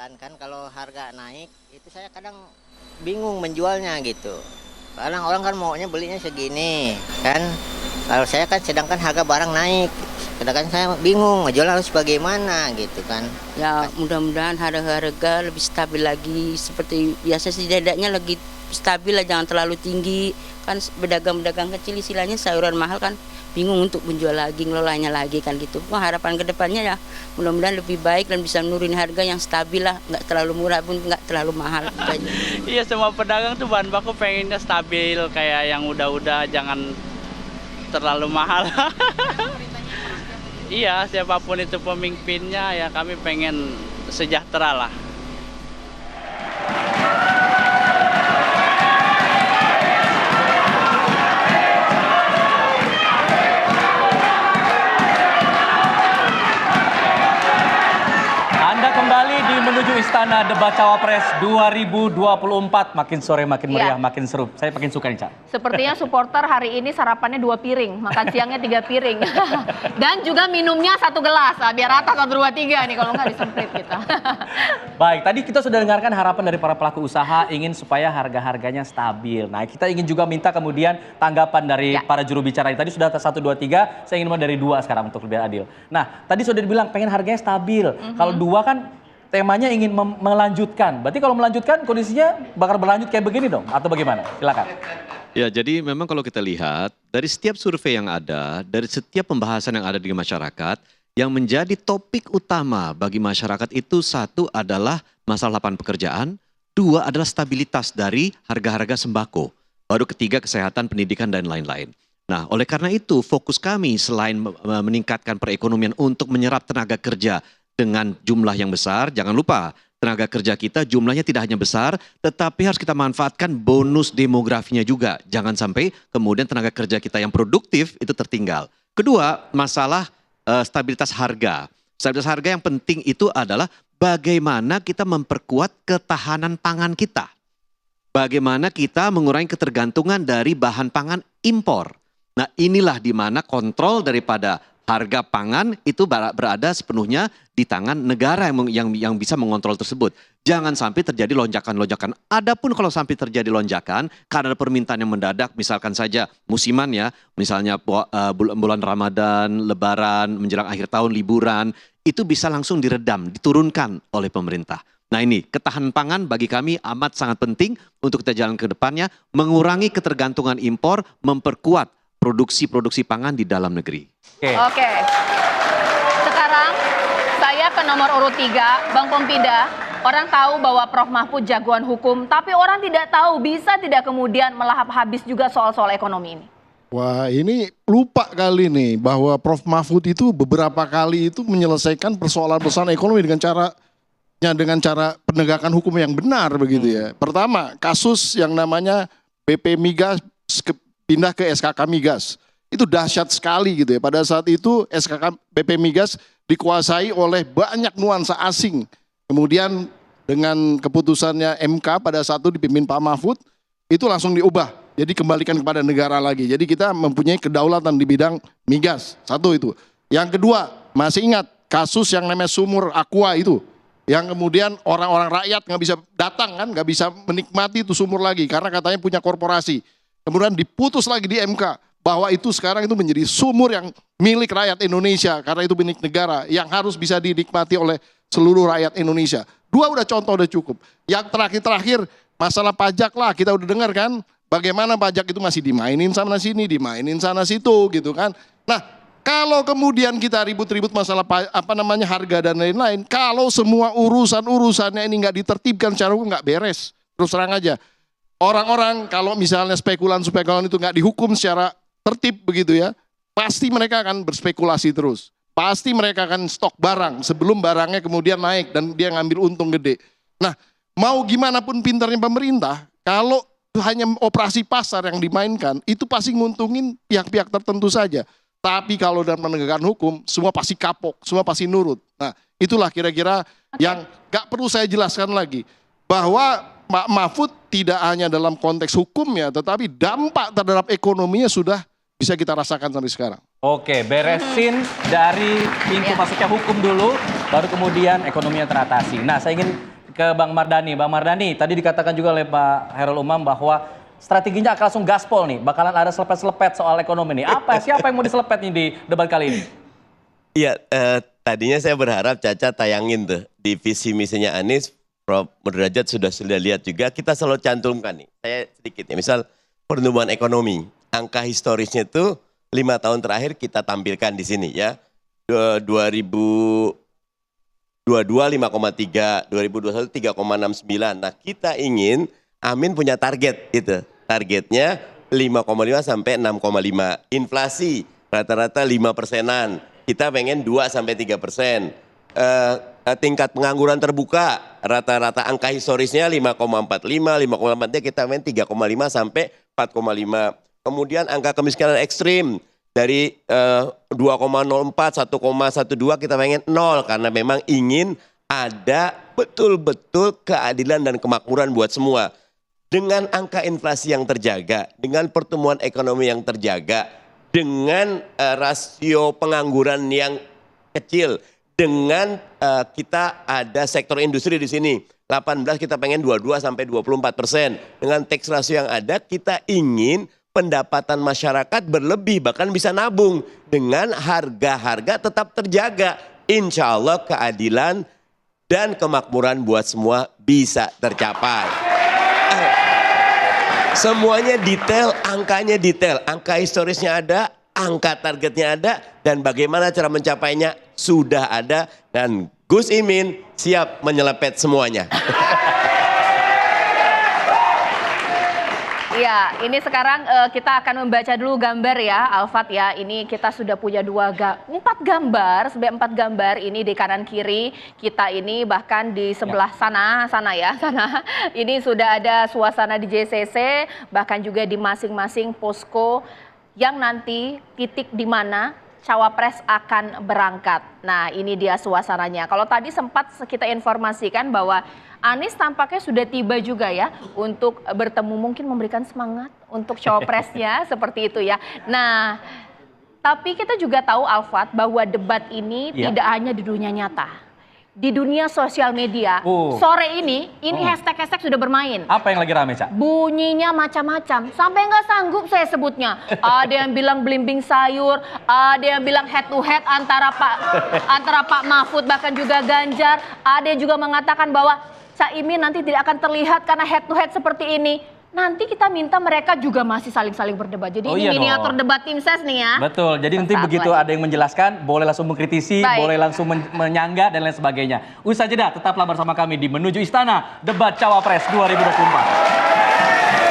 jualan kan kalau harga naik itu saya kadang bingung menjualnya gitu. Kadang orang kan maunya belinya segini kan. Kalau saya kan sedangkan harga barang naik. Sedangkan saya bingung ngejual harus bagaimana gitu kan. Ya mudah-mudahan harga-harga lebih stabil lagi seperti biasa, setidaknya lagi stabil lah, jangan terlalu tinggi. Kan pedagang-pedagang kecil istilahnya sayuran mahal kan bingung untuk menjual lagi, ngelolanya lagi kan gitu. Wah, harapan kedepannya ya mudah-mudahan lebih baik dan bisa nurunin harga yang stabil lah, nggak terlalu murah pun nggak terlalu mahal gitu aja. Iya, semua pedagang tuh bahan baku pengennya stabil, kayak yang udah-udah, jangan terlalu mahal. Iya, siapapun itu pemimpinnya ya kami pengen sejahtera lah. Anda kembali di menuju Istana Debat Cawapres 2024. Makin sore makin meriah, makin seru. Saya makin suka nih, Cak. Sepertinya supporter hari ini sarapannya 2 piring, makan siangnya 3 piring. Dan juga minumnya 1 gelas, biar rata 1, 2, 3 nih, kalau nggak disemprit kita. Baik, tadi kita sudah dengarkan harapan dari para pelaku usaha ingin supaya harga-harganya stabil. Nah, kita ingin juga minta kemudian tanggapan dari para juru bicara. Tadi sudah 1, 2, 3, saya ingin mulai dari 2 sekarang untuk lebih adil. Nah, tadi sudah dibilang pengen harganya stabil. Kalau 2 kan temanya ingin melanjutkan. Berarti kalau melanjutkan kondisinya bakal berlanjut kayak begini dong? Atau bagaimana? Silakan. Ya, jadi memang kalau kita lihat dari setiap survei yang ada, dari setiap pembahasan yang ada di masyarakat, yang menjadi topik utama bagi masyarakat itu, 1 adalah masalah lapangan pekerjaan, 2 adalah stabilitas dari harga-harga sembako, baru ketiga kesehatan, pendidikan, dan lain-lain. Nah, oleh karena itu fokus kami selain meningkatkan perekonomian untuk menyerap tenaga kerja dengan jumlah yang besar, jangan lupa tenaga kerja kita jumlahnya tidak hanya besar, tetapi harus kita manfaatkan bonus demografinya juga. Jangan sampai kemudian tenaga kerja kita yang produktif itu tertinggal. Kedua, masalah stabilitas harga. Stabilitas harga yang penting itu adalah bagaimana kita memperkuat ketahanan pangan kita. Bagaimana kita mengurangi ketergantungan dari bahan pangan impor. Nah, inilah di mana kontrol daripada harga pangan itu berada sepenuhnya di tangan negara yang bisa mengontrol tersebut. Jangan sampai terjadi lonjakan-lonjakan. Adapun kalau sampai terjadi lonjakan karena ada permintaan yang mendadak, misalkan saja musiman ya, misalnya bulan Ramadan, Lebaran, menjelang akhir tahun, liburan, itu bisa langsung diredam, diturunkan oleh pemerintah. Nah, ini ketahanan pangan bagi kami amat sangat penting untuk kita jalan ke depannya, mengurangi ketergantungan impor, memperkuat produksi pangan di dalam negeri. Oke. Sekarang saya ke nomor urut 3, Bang Pompida. Orang tahu bahwa Prof. Mahfud jagoan hukum, tapi orang tidak tahu bisa tidak kemudian melahap habis juga soal-soal ekonomi ini. Wah, ini lupa kali nih bahwa Prof. Mahfud itu beberapa kali itu menyelesaikan persoalan-persoalan ekonomi dengan cara penegakan hukum yang benar begitu ya. Pertama, kasus yang namanya BP Migas pindah ke SKK Migas. Itu dahsyat sekali gitu ya. Pada saat itu SKK BP Migas dikuasai oleh banyak nuansa asing. Kemudian dengan keputusannya MK pada saat itu dipimpin Pak Mahfud, itu langsung diubah. Jadi kembalikan kepada negara lagi. Jadi kita mempunyai kedaulatan di bidang migas. 1 itu. Yang kedua, masih ingat kasus yang namanya sumur Aqua itu. Yang kemudian orang-orang rakyat nggak bisa datang kan, nggak bisa menikmati itu sumur lagi. Karena katanya punya korporasi. Kemudian diputus lagi di MK bahwa itu sekarang itu menjadi sumur yang milik rakyat Indonesia karena itu milik negara yang harus bisa dinikmati oleh seluruh rakyat Indonesia. 2 udah contoh udah cukup. Yang terakhir masalah pajak lah, kita udah dengar kan bagaimana pajak itu masih dimainin sana sini, dimainin sana situ gitu kan. Nah, kalau kemudian kita ribut-ribut masalah harga dan lain-lain, kalau semua urusannya ini nggak ditertibkan secara hukum nggak beres. Terus terang aja. Orang-orang kalau misalnya spekulan itu nggak dihukum secara tertib begitu ya, pasti mereka akan berspekulasi terus. Pasti mereka akan stok barang sebelum barangnya kemudian naik dan dia ngambil untung gede. Nah, mau gimana pun pintarnya pemerintah, kalau hanya operasi pasar yang dimainkan, itu pasti nguntungin pihak-pihak tertentu saja. Tapi kalau dalam penegakan hukum, semua pasti kapok, semua pasti nurut. Nah, itulah kira-kira yang nggak perlu saya jelaskan lagi. Bahwa Pak Mahfud tidak hanya dalam konteks hukumnya, tetapi dampak terhadap ekonominya sudah bisa kita rasakan sampai sekarang. Oke, beresin dari pintu masuknya hukum dulu, baru kemudian ekonominya teratasi. Nah, saya ingin ke Bang Mardhani. Bang Mardhani, tadi dikatakan juga oleh Pak Hairul Umam bahwa strateginya akan langsung gaspol nih. Bakalan ada selepet-selepet soal ekonomi nih. Siapa yang mau diselepet nih di debat kali ini? Iya, tadinya saya berharap Caca tayangin tuh di visi misinya Anies, Prof. Derajat sudah lihat juga, kita selalu cantumkan nih. Saya sedikit ya, misal pertumbuhan ekonomi, angka historisnya itu 5 tahun terakhir kita tampilkan di sini ya. 2022 5,3, 2021 3,69. Nah, kita ingin Amin punya target itu. Targetnya 5,5 sampai 6,5. Inflasi rata-rata 5%-an. Kita pengen 2 sampai 3%. Tingkat pengangguran terbuka rata-rata angka historisnya 5,45, 5,4, kita pengen 3,5 sampai 4,5. Kemudian angka kemiskinan ekstrim dari 2,04, 1,12 kita pengen 0 karena memang ingin ada betul-betul keadilan dan kemakmuran buat semua. Dengan angka inflasi yang terjaga, dengan pertumbuhan ekonomi yang terjaga, dengan rasio pengangguran yang kecil, dengan kita ada sektor industri di sini, 18 kita pengen 22 sampai 24%. Dengan tax ratio yang ada, kita ingin pendapatan masyarakat berlebih, bahkan bisa nabung. Dengan harga-harga tetap terjaga. Insya Allah keadilan dan kemakmuran buat semua bisa tercapai. Semuanya detail, angkanya detail. Angka historisnya ada, angka targetnya ada, dan bagaimana cara mencapainya sudah ada. Dan Gus Imin siap menyelepet semuanya. Ya, ini sekarang kita akan membaca dulu gambar ya, Alfat ya. Ini kita sudah punya 4 gambar, sebenarnya 4 gambar ini di kanan kiri kita ini, bahkan di sebelah sana ya. Ini sudah ada suasana di JCC, bahkan juga di masing-masing posko yang nanti titik di mana Cawapres akan berangkat. Nah, ini dia suasananya. Kalau tadi sempat kita informasikan bahwa Anies tampaknya sudah tiba juga ya untuk bertemu, mungkin memberikan semangat untuk cawapresnya seperti itu ya. Nah, tapi kita juga tahu Alfat bahwa debat ini tidak hanya di dunia nyata. Di dunia sosial media, sore ini hashtag-hashtag sudah bermain. Apa yang lagi rame, Cak? Bunyinya macam-macam, sampai nggak sanggup saya sebutnya. Ada yang bilang belimbing sayur, ada yang bilang head to head antara Pak Mahfud bahkan juga Ganjar. Ada yang juga mengatakan bahwa Caimin nanti tidak akan terlihat karena head to head seperti ini. Nanti kita minta mereka juga masih saling berdebat. Jadi ini miniatur debat tim ses nih ya. Betul, jadi nanti begitu ada yang menjelaskan, boleh langsung mengkritisi, boleh langsung menyangga dan lain sebagainya. Usai jeda, tetaplah bersama kami di Menuju Istana Debat Cawapres 2024.